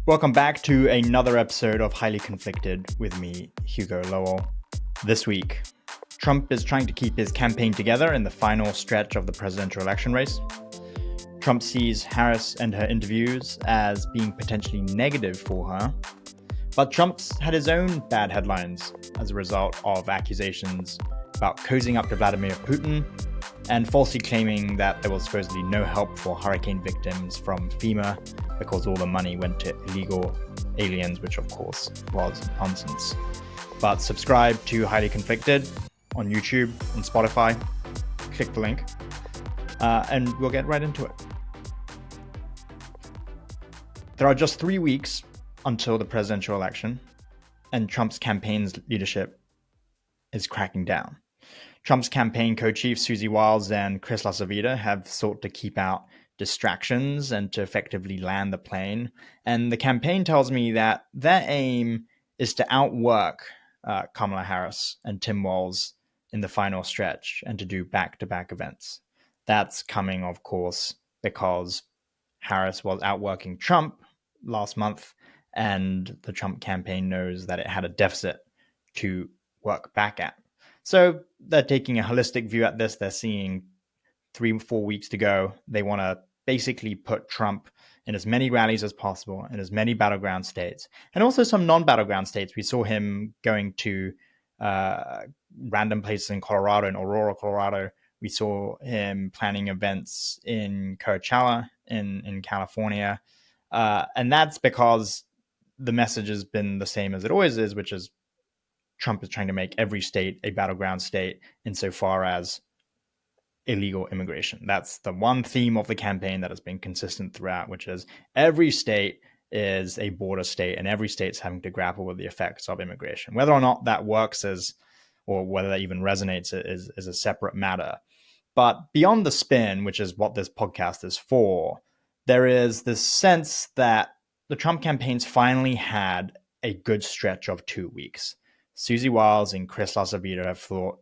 Welcome back to another episode of Highly Conflicted with me, Hugo Lowell. This week, Trump is trying to keep his campaign together in the final stretch of the presidential election race. Trump sees Harris and her interviews as being potentially negative for her, but Trump's had his own bad headlines as a result of accusations about cozying up to Vladimir Putin and falsely claiming that there was supposedly no help for hurricane victims from FEMA because all the money went to illegal aliens, which of course was nonsense. But subscribe to Highly Conflicted on YouTube and Spotify. Click the link and we'll get right into it. There are just 3 weeks until the presidential election, and Trump's campaign's leadership is cracking down. Trump's campaign co-chiefs Susie Wiles and Chris LaCivita have sought to keep out distractions and to effectively land the plane. And the campaign tells me that their aim is to outwork Kamala Harris and Tim Walz in the final stretch and to do back-to-back events. That's coming, of course, because Harris was outworking Trump last month, and the Trump campaign knows that it had a deficit to work back at. So they're taking a holistic view at this. They're seeing 3-4 weeks to go. They want to basically put Trump in as many rallies as possible, in as many battleground states, and also some non-battleground states. We saw him going to random places in Colorado, in Aurora, Colorado. We saw him planning events in Coachella, in California. And that's because the message has been the same as it always is, which is Trump is trying to make every state a battleground state insofar as illegal immigration. That's the one theme of the campaign that has been consistent throughout, which is every state is a border state and every state's having to grapple with the effects of immigration. Whether or not that works or whether that even resonates is a separate matter. But beyond the spin, which is what this podcast is for, there is this sense that the Trump campaign's finally had a good stretch of 2 weeks. Susie Wiles and Chris LaCivita have thought,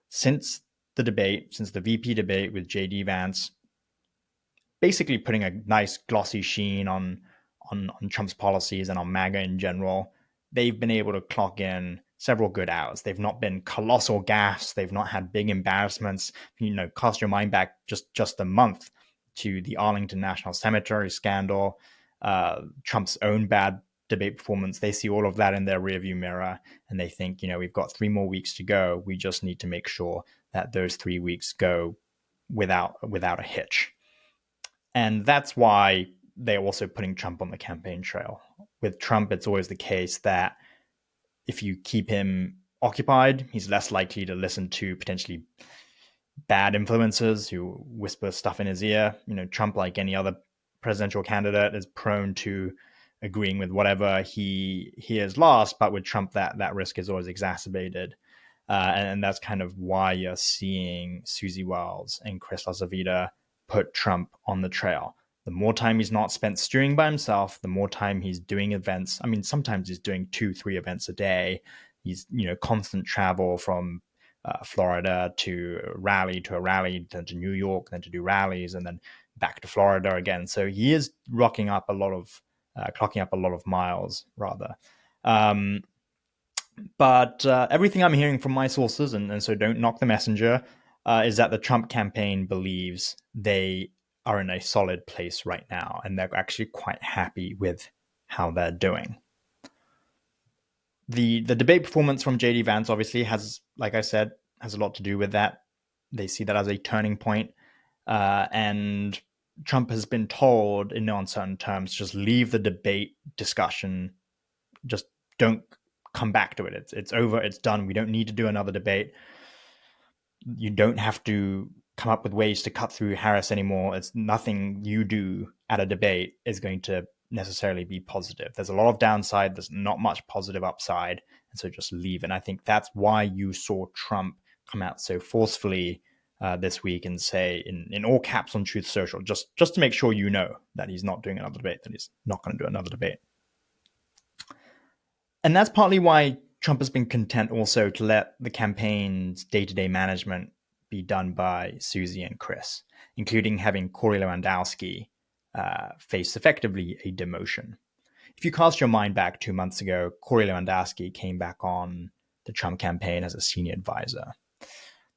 since the VP debate with J.D. Vance, basically putting a nice glossy sheen on Trump's policies and on MAGA in general, they've been able to clock in several good hours. They've not been colossal gaffes. They've not had big embarrassments. Cast your mind back just a month to the Arlington National Cemetery scandal, Trump's own bad debate performance. They see all of that in their rearview mirror, and they think, we've got 3 more weeks to go. We just need to make sure that those 3 weeks go without a hitch. And that's why they're also putting Trump on the campaign trail. With Trump, it's always the case that if you keep him occupied, he's less likely to listen to potentially bad influencers who whisper stuff in his ear. Trump, like any other presidential candidate, is prone to agreeing with whatever he hears last, but with Trump, that risk is always exacerbated. And that's kind of why you're seeing Susie Wiles and Chris LaCivita put Trump on the trail. The more time he's not spent stewing by himself, the more time he's doing events. I mean, sometimes he's doing 2-3 events a day. He's, constant travel from Florida to a rally, then to New York, then to do rallies, and then back to Florida again. So he is clocking up a lot of miles, rather. But everything I'm hearing from my sources, and so don't knock the messenger, is that the Trump campaign believes they are in a solid place right now, and they're actually quite happy with how they're doing. The debate performance from J.D. Vance obviously has, like I said, has a lot to do with that. They see that as a turning point, and Trump has been told in no uncertain terms, just leave the debate discussion, just don't come back to it. It's over, it's done. We don't need to do another debate. You don't have to come up with ways to cut through Harris anymore. It's nothing you do at a debate is going to necessarily be positive. There's a lot of downside. There's not much positive upside. And so just leave. And I think that's why you saw Trump come out so forcefully this week and say in all caps on Truth Social, just to make sure that he's not doing another debate, that he's not going to do another debate. And that's partly why Trump has been content also to let the campaign's day-to-day management be done by Susie and Chris, including having Corey Lewandowski face effectively a demotion. If you cast your mind back 2 months ago, Corey Lewandowski came back on the Trump campaign as a senior advisor.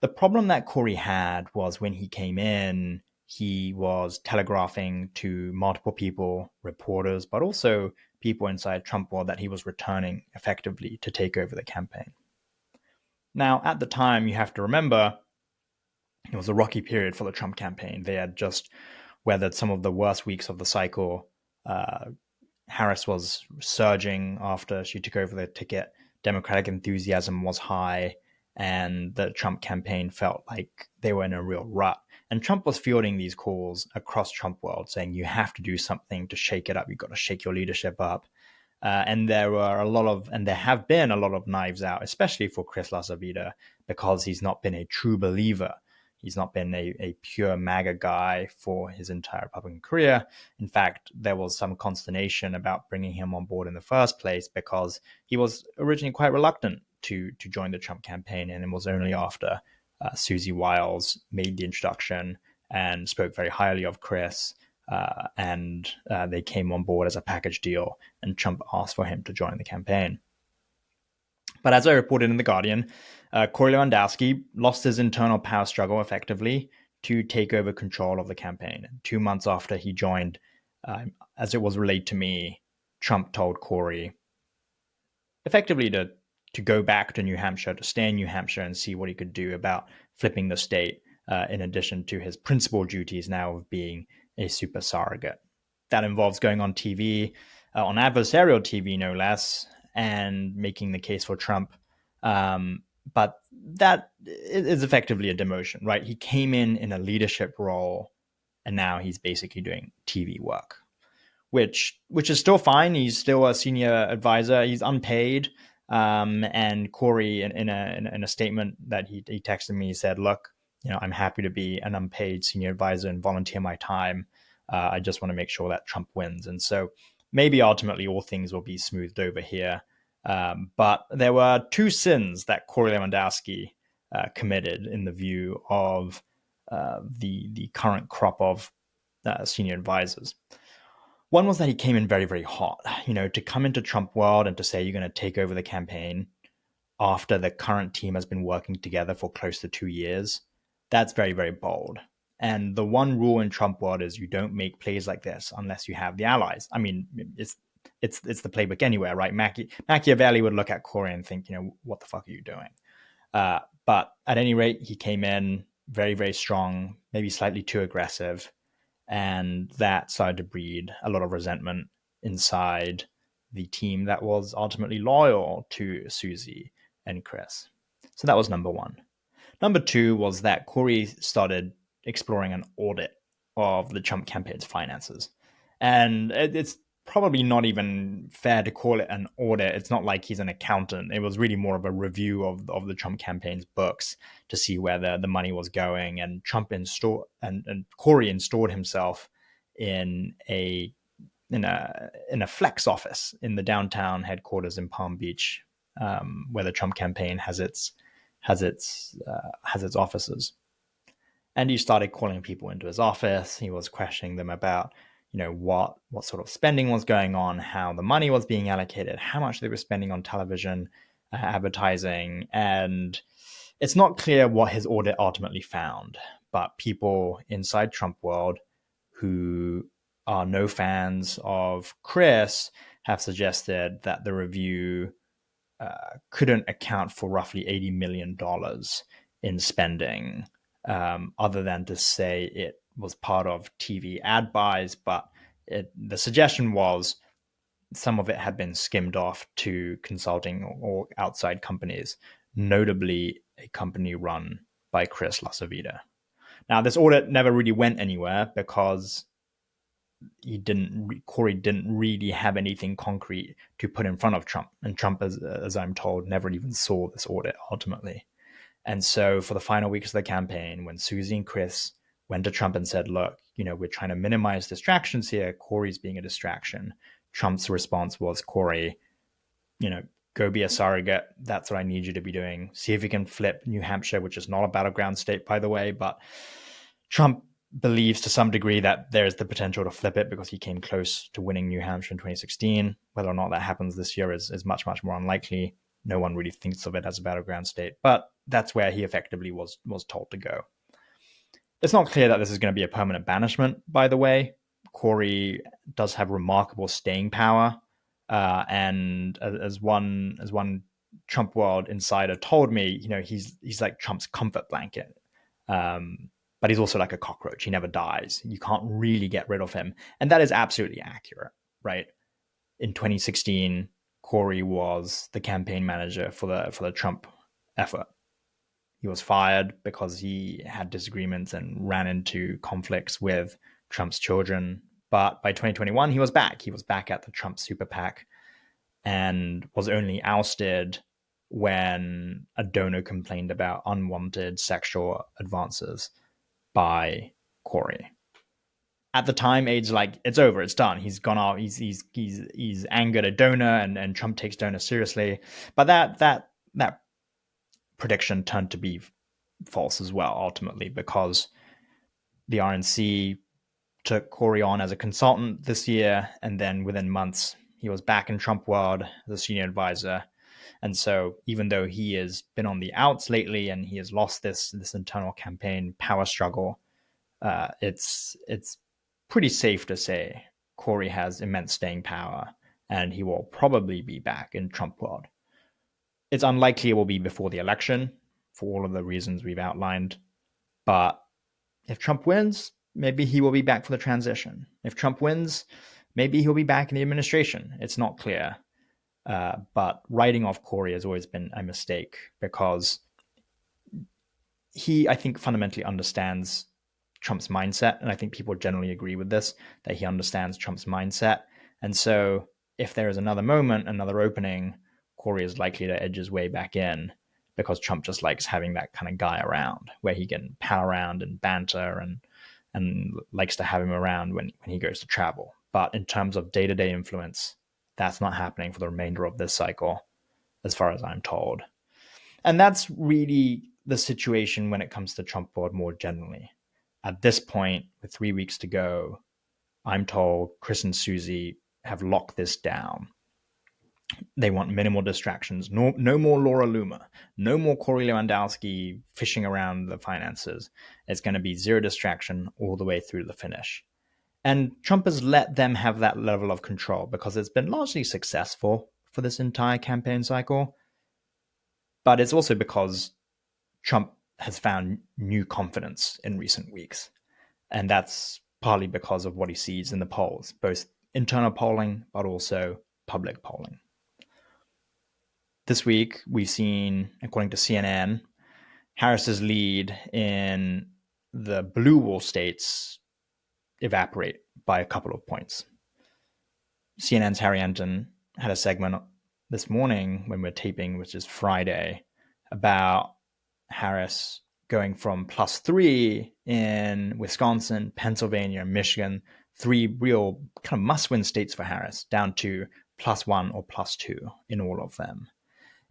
The problem that Corey had was when he came in, he was telegraphing to multiple people, reporters, but also people inside Trump world that he was returning effectively to take over the campaign. Now, at the time, you have to remember, it was a rocky period for the Trump campaign. They had just weathered some of the worst weeks of the cycle. Harris was surging after she took over the ticket. Democratic enthusiasm was high, and the Trump campaign felt like they were in a real rut. And Trump was fielding these calls across Trump world saying, you have to do something to shake it up. You've got to shake your leadership up. And there have been a lot of knives out, especially for Chris Lasavita, because he's not been a true believer. He's not been a pure MAGA guy for his entire Republican career. In fact, there was some consternation about bringing him on board in the first place because he was originally quite reluctant to join the Trump campaign. And it was only after Susie Wiles made the introduction and spoke very highly of Chris, and they came on board as a package deal, and Trump asked for him to join the campaign. But as I reported in The Guardian, Corey Lewandowski lost his internal power struggle effectively to take over control of the campaign. 2 months after he joined, as it was relayed to me, Trump told Corey effectively to go back to New Hampshire, to stay in New Hampshire and see what he could do about flipping the state, in addition to his principal duties now of being a super surrogate. That involves going on TV, on adversarial TV no less, and making the case for Trump. But that is effectively a demotion, right? He came in a leadership role, and now he's basically doing TV work, which is still fine. He's still a senior advisor. He's unpaid. And Corey, in a statement that he texted me, he said, "Look, I'm happy to be an unpaid senior advisor and volunteer my time. I just want to make sure that Trump wins." And so maybe ultimately all things will be smoothed over here. But there were two sins that Corey Lewandowski committed in the view of the current crop of senior advisors. One was that he came in very, very hot. To come into Trump world and to say you're going to take over the campaign after the current team has been working together for close to 2 years, that's very, very bold. And the one rule in Trump world is you don't make plays like this unless you have the allies. I mean, it's the playbook anywhere, right? Machiavelli would look at Corey and think, what the fuck are you doing? But at any rate, he came in very, very strong, maybe slightly too aggressive. And that started to breed a lot of resentment inside the team that was ultimately loyal to Susie and Chris. So that was number one. Number two was that Corey started exploring an audit of the Trump campaign's finances. And it's probably not even fair to call it an audit. It's not like he's an accountant. It was really more of a review of the Trump campaign's books to see where the money was going. And Trump and Corey installed himself in a flex office in the downtown headquarters in Palm Beach, where the Trump campaign has its offices. And he started calling people into his office. He was questioning them about what sort of spending was going on, how the money was being allocated, how much they were spending on television advertising. And it's not clear what his audit ultimately found, but people inside Trump world who are no fans of Chris have suggested that the review couldn't account for roughly $80 million in spending, other than to say it was part of TV ad buys, but the suggestion was some of it had been skimmed off to consulting or outside companies, notably a company run by Chris Lasavita. Now, this audit never really went anywhere because Corey didn't really have anything concrete to put in front of Trump. And Trump, as I'm told, never even saw this audit ultimately. And so for the final weeks of the campaign, when Susie and Chris went to Trump and said, look, we're trying to minimize distractions here, Corey's being a distraction, Trump's response was, Corey, go be a surrogate. That's what I need you to be doing. See if you can flip New Hampshire, which is not a battleground state, by the way. But Trump believes to some degree that there's the potential to flip it because he came close to winning New Hampshire in 2016. Whether or not that happens this year is much, much more unlikely. No one really thinks of it as a battleground state, but that's where he effectively was told to go. It's not clear that this is going to be a permanent banishment, by the way. Corey does have remarkable staying power, and as one Trump world insider told me, he's like Trump's comfort blanket. But he's also like a cockroach. He never dies. You can't really get rid of him. And that is absolutely accurate, right? In 2016, Corey was the campaign manager for the Trump effort. He was fired because he had disagreements and ran into conflicts with Trump's children. But by 2021, he was back. He was back at the Trump super PAC and was only ousted when a donor complained about unwanted sexual advances by Corey. At the time, Aide's like, it's over, it's done. He's gone off. He's angered a donor, and Trump takes donors seriously. But that prediction turned to be false as well, ultimately, because the RNC took Corey on as a consultant this year, and then within months, he was back in Trump world as a senior advisor. And so even though he has been on the outs lately and he has lost this internal campaign power struggle, it's pretty safe to say Corey has immense staying power, and he will probably be back in Trump world. It's unlikely it will be before the election for all of the reasons we've outlined. But if Trump wins, maybe he will be back for the transition. If Trump wins, maybe he'll be back in the administration. It's not clear. But writing off Corey has always been a mistake because he, I think, fundamentally understands Trump's mindset. And I think people generally agree with this, that he understands Trump's mindset. And so if there is another moment, another opening, Corey is likely to edge his way back in because Trump just likes having that kind of guy around where he can pal around and banter and likes to have him around when he goes to travel. But in terms of day-to-day influence, that's not happening for the remainder of this cycle, as far as I'm told. And that's really the situation when it comes to Trump board more generally. At this point, with 3 weeks to go, I'm told Chris and Susie have locked this down. They want minimal distractions. No more Laura Loomer. No more Corey Lewandowski fishing around the finances. It's going to be zero distraction all the way through the finish. And Trump has let them have that level of control because it's been largely successful for this entire campaign cycle. But it's also because Trump has found new confidence in recent weeks. And that's partly because of what he sees in the polls, both internal polling, but also public polling. This week, we've seen, according to CNN, Harris's lead in the blue wall states evaporate by a couple of points. CNN's Harry Enton had a segment this morning when we're taping, which is Friday, about Harris going from +3 in Wisconsin, Pennsylvania, and Michigan, 3 real kind of must-win states for Harris, down to +1 or +2 in all of them.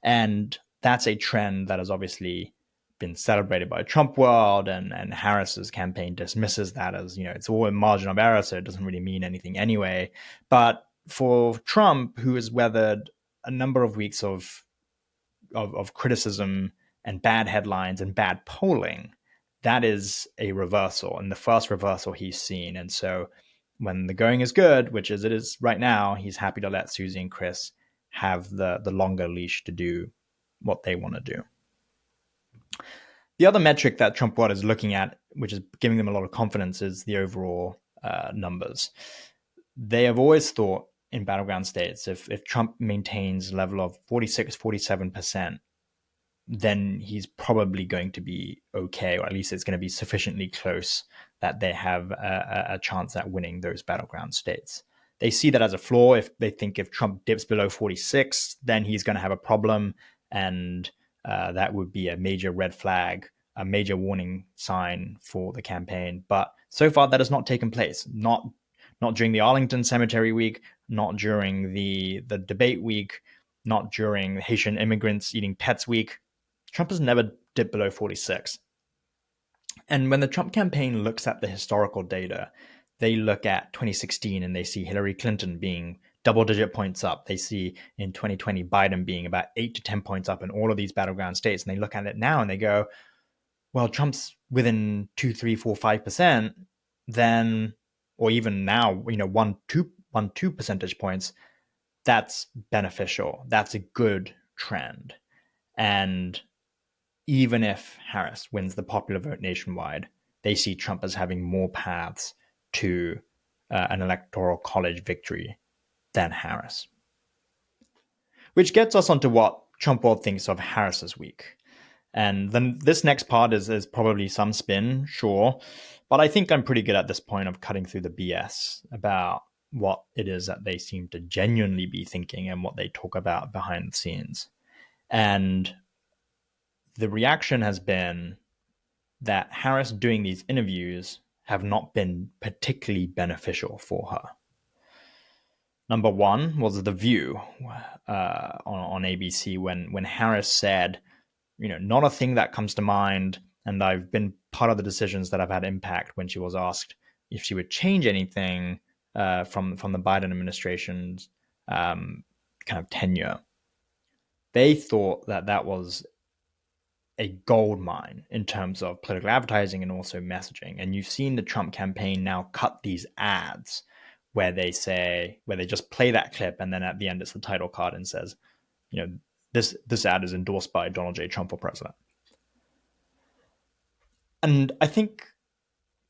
And that's a trend that has obviously been celebrated by Trump world, and Harris's campaign dismisses that as, it's all a margin of error, so it doesn't really mean anything anyway. But for Trump, who has weathered a number of weeks of criticism and bad headlines and bad polling, that is a reversal, and the first reversal he's seen. And so when the going is good, which is it is right now, he's happy to let Susie and Chris have the longer leash to do what they want to do. The other metric that Trump world is looking at, which is giving them a lot of confidence, is the overall numbers. They have always thought in battleground states, if Trump maintains a level of 46, 47%, then he's probably going to be okay, or at least it's going to be sufficiently close that they have a chance at winning those battleground states. They see that as a flaw. If they think if Trump dips below 46, then he's going to have a problem, and that would be a major red flag, a major warning sign for the campaign. But so far, that has not taken place. Not during the Arlington Cemetery week, not during the debate week, not during the Haitian immigrants eating pets week. Trump has never dipped below 46. And when the Trump campaign looks at the historical data, they look at 2016 and they see Hillary Clinton being double-digit points up. They see in 2020 Biden being about 8 to 10 points up in all of these battleground states. And they look at it now and they go, well, Trump's within 2, 3, 4, 5%, then, or even now, 2 percentage points, that's beneficial. That's a good trend. And even if Harris wins the popular vote nationwide, they see Trump as having more paths to an electoral college victory than Harris. Which gets us onto what Trump world thinks of Harris's week. And then this next part is probably some spin, sure, but I think I'm pretty good at this point of cutting through the BS about what it is that they seem to genuinely be thinking and what they talk about behind the scenes. And the reaction has been that Harris doing these interviews have not been particularly beneficial for her. Number one was The View on ABC when Harris said, not a thing that comes to mind, and I've been part of the decisions that have had impact when she was asked if she would change anything from the Biden administration's kind of tenure. They thought that was a gold mine in terms of political advertising and also messaging. And you've seen the Trump campaign now cut these ads where they just play that clip and then at the end it's the title card and says, this ad is endorsed by Donald J. Trump for president. And I think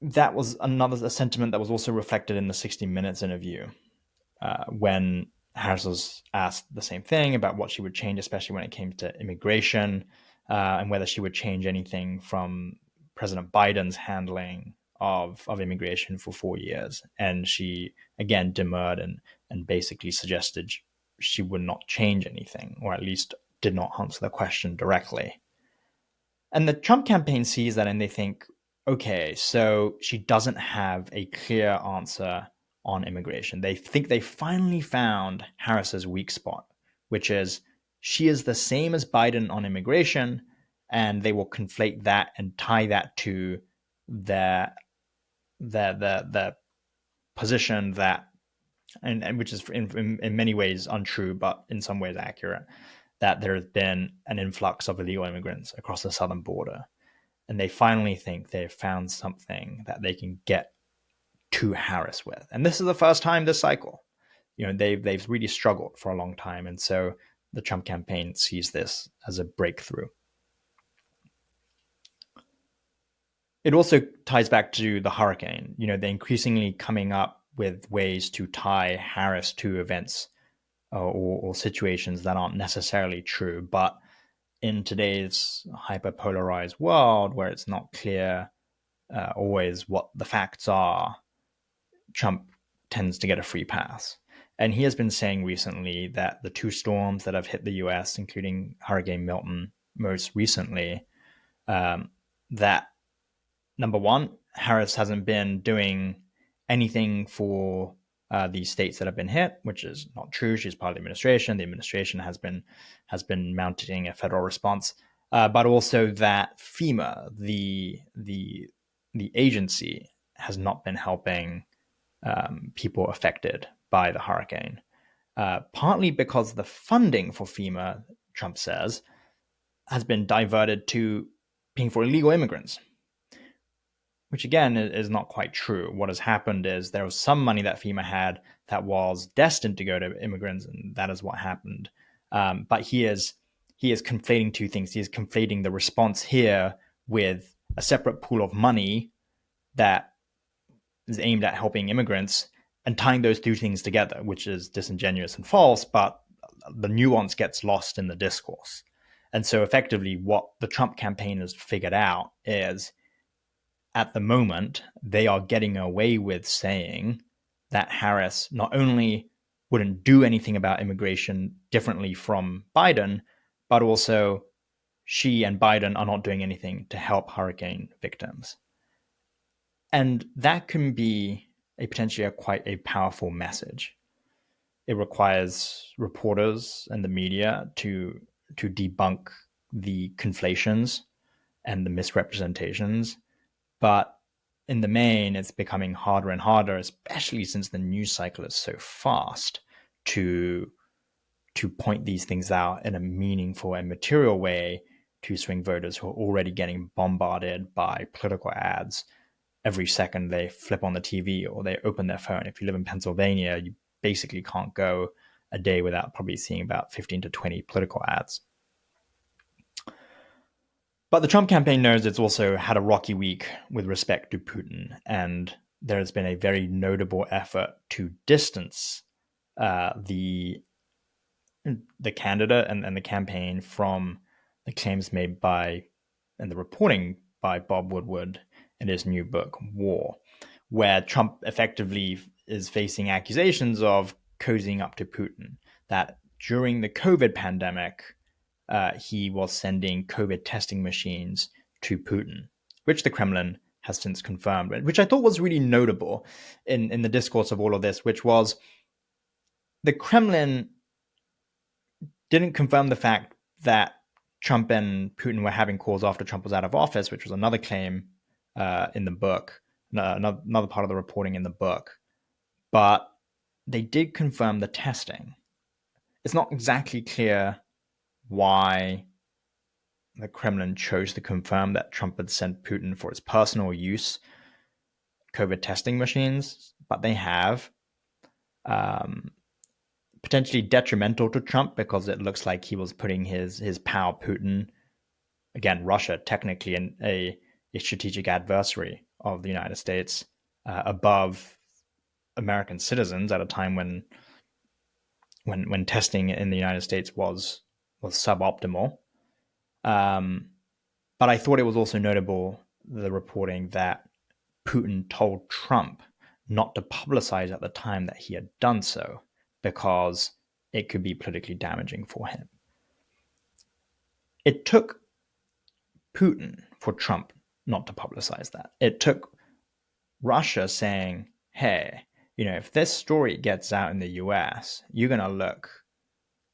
that was a sentiment that was also reflected in the 60 Minutes interview when Harris was asked the same thing about what she would change, especially when it came to immigration, and whether she would change anything from President Biden's handling of immigration for 4 years. And she, again, demurred and basically suggested she would not change anything, or at least did not answer the question directly. And the Trump campaign sees that and they think, okay, so she doesn't have a clear answer on immigration. They think they finally found Harris's weak spot, which is she is the same as Biden on immigration, and they will conflate that and tie that to their position that, and which is in many ways untrue, but in some ways accurate, that there has been an influx of illegal immigrants across the southern border. And they finally think they've found something that they can get to Harris with. And this is the first time this cycle. They've really struggled for a long time. And so the Trump campaign sees this as a breakthrough. It also ties back to the hurricane. They're increasingly coming up with ways to tie Harris to events or situations that aren't necessarily true. But in today's hyper-polarized world where it's not clear always what the facts are, Trump tends to get a free pass. And he has been saying recently that the two storms that have hit the US, including Hurricane Milton most recently, that number one, Harris hasn't been doing anything for these states that have been hit, which is not true. She's part of the administration. The administration has been mounting a federal response, but also that FEMA, the agency, has not been helping people affected by the hurricane. Partly because the funding for FEMA, Trump says, has been diverted to paying for illegal immigrants, which again is not quite true. What has happened is there was some money that FEMA had that was destined to go to immigrants, and that is what happened. But he is conflating two things. He is conflating the response here with a separate pool of money that is aimed at helping immigrants and tying those two things together, which is disingenuous and false, but the nuance gets lost in the discourse. And so effectively what the Trump campaign has figured out is, at the moment, they are getting away with saying that Harris not only wouldn't do anything about immigration differently from Biden, but also she and Biden are not doing anything to help hurricane victims. And that can be potentially quite a powerful message. It requires reporters and the media to debunk the conflations and the misrepresentations But in the main, it's becoming harder and harder, especially since the news cycle is so fast, to point these things out in a meaningful and material way to swing voters who are already getting bombarded by political ads every second they flip on the TV or they open their phone. If you live in Pennsylvania, you basically can't go a day without probably seeing about 15 to 20 political ads. But the Trump campaign knows it's also had a rocky week with respect to Putin, and there has been a very notable effort to distance the candidate and the campaign from the claims made by and the reporting by Bob Woodward in his new book, War, where Trump effectively is facing accusations of cozying up to Putin, that during the COVID pandemic, he was sending COVID testing machines to Putin, which the Kremlin has since confirmed, which I thought was really notable in the discourse of all of this, which was the Kremlin didn't confirm the fact that Trump and Putin were having calls after Trump was out of office, which was another claim in the book, another part of the reporting in the book. But they did confirm the testing. It's not exactly clear why the Kremlin chose to confirm that Trump had sent Putin for his personal use COVID testing machines, but they have. Potentially detrimental to Trump because it looks like he was putting his pal Putin, again, Russia, technically a strategic adversary of the United States, above American citizens at a time when testing in the United States was suboptimal. But I thought it was also notable, the reporting that Putin told Trump not to publicize at the time that he had done so because it could be politically damaging for him. It took Putin for Trump not to publicize that. It took Russia saying, hey, if this story gets out in the US, you're going to look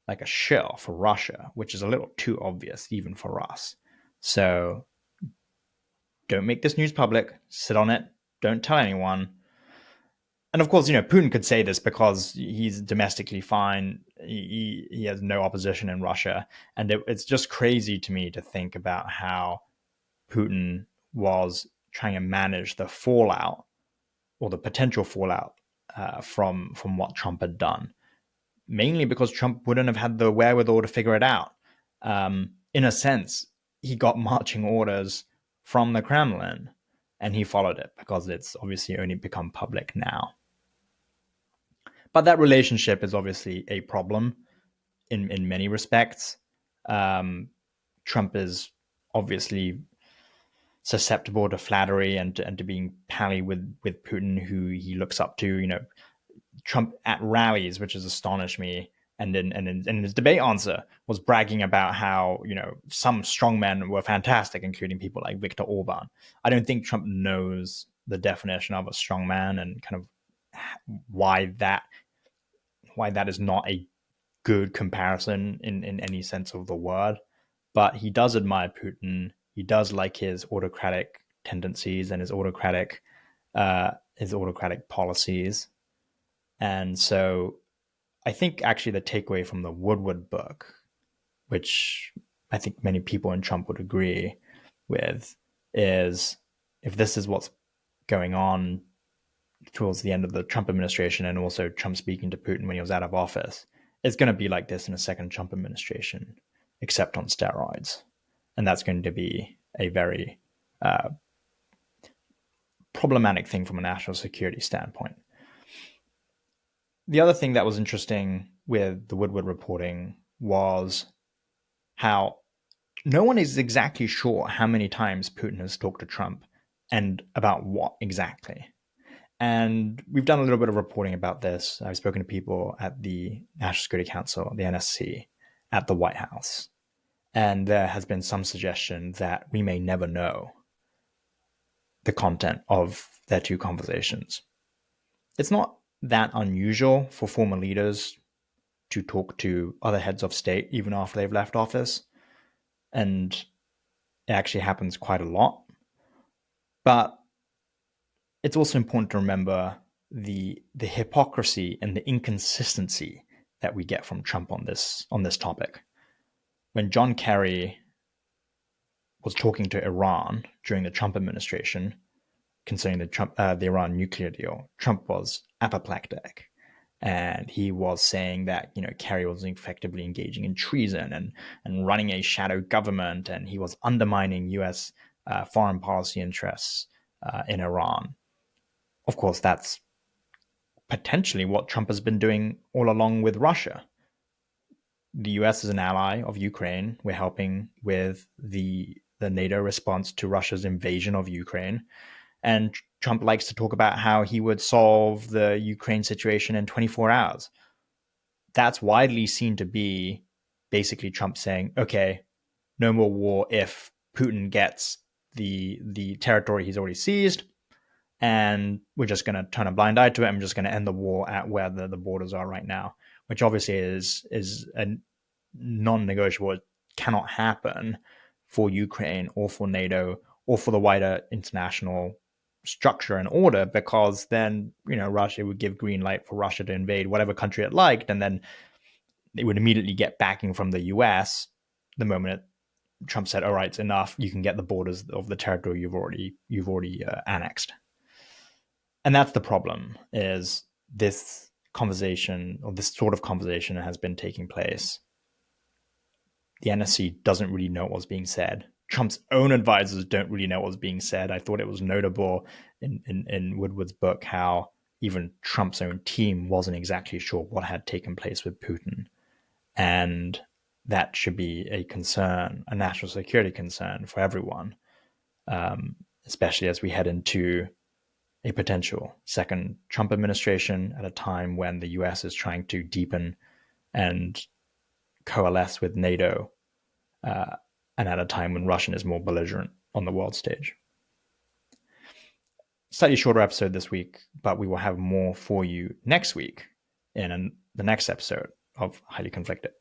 like a shill for Russia, which is a little too obvious even for us. So don't make this news public, sit on it, don't tell anyone. And of course, Putin could say this because he's domestically fine. He has no opposition in Russia. And it's just crazy to me to think about how Putin was trying to manage the fallout or the potential fallout from what Trump had done, mainly because Trump wouldn't have had the wherewithal to figure it out. In a sense, he got marching orders from the Kremlin and he followed it because it's obviously only become public now. But that relationship is obviously a problem in many respects. Trump is obviously susceptible to flattery and to being pally with Putin, who he looks up to. Trump at rallies, which has astonished me, and in his debate answer was bragging about how some strongmen were fantastic, including people like Viktor Orban. I don't think Trump knows the definition of a strongman and kind of why that is not a good comparison in any sense of the word. But he does admire Putin. He does like his autocratic tendencies and his autocratic policies. And so I think actually the takeaway from the Woodward book, which I think many people in Trump would agree with, is if this is what's going on towards the end of the Trump administration and also Trump speaking to Putin when he was out of office, it's going to be like this in a second Trump administration, except on steroids. And that's going to be a very problematic thing from a national security standpoint. The other thing that was interesting with the Woodward reporting was how no one is exactly sure how many times Putin has talked to Trump and about what exactly. And we've done a little bit of reporting about this. I've spoken to people at the National Security Council, the NSC, at the White House. And there has been some suggestion that we may never know the content of their two conversations. It's not that unusual for former leaders to talk to other heads of state even after they've left office. And it actually happens quite a lot. But it's also important to remember the hypocrisy and the inconsistency that we get from Trump on this topic. When John Kerry was talking to Iran during the Trump administration concerning the Iran nuclear deal, Trump was apoplectic, and he was saying that Kerry was effectively engaging in treason and running a shadow government, and he was undermining U.S. Foreign policy interests in Iran. Of course, that's potentially what Trump has been doing all along with Russia. The US is an ally of Ukraine. We're helping with the NATO response to Russia's invasion of Ukraine. And Trump likes to talk about how he would solve the Ukraine situation in 24 hours. That's widely seen to be basically Trump saying, okay, no more war if Putin gets the territory he's already seized, and we're just going to turn a blind eye to it. I'm just going to end the war at where the borders are right now, which obviously is a non-negotiable. It cannot happen for Ukraine or for NATO or for the wider international structure and order, because then Russia would give green light for Russia to invade whatever country it liked, and then it would immediately get backing from the US the moment Trump said, "All right, it's enough. You can get the borders of the territory you've already annexed." And that's the problem, is this conversation, or this sort of conversation, has been taking place. The NSC doesn't really know what's being said. Trump's own advisors don't really know what's being said. I thought it was notable in Woodward's book how even Trump's own team wasn't exactly sure what had taken place with Putin. And that should be a concern, a national security concern for everyone, especially as we head into a potential second Trump administration at a time when the US is trying to deepen and coalesce with NATO, and at a time when Russia is more belligerent on the world stage. Slightly shorter episode this week, but we will have more for you next week in the next episode of Highly Conflicted.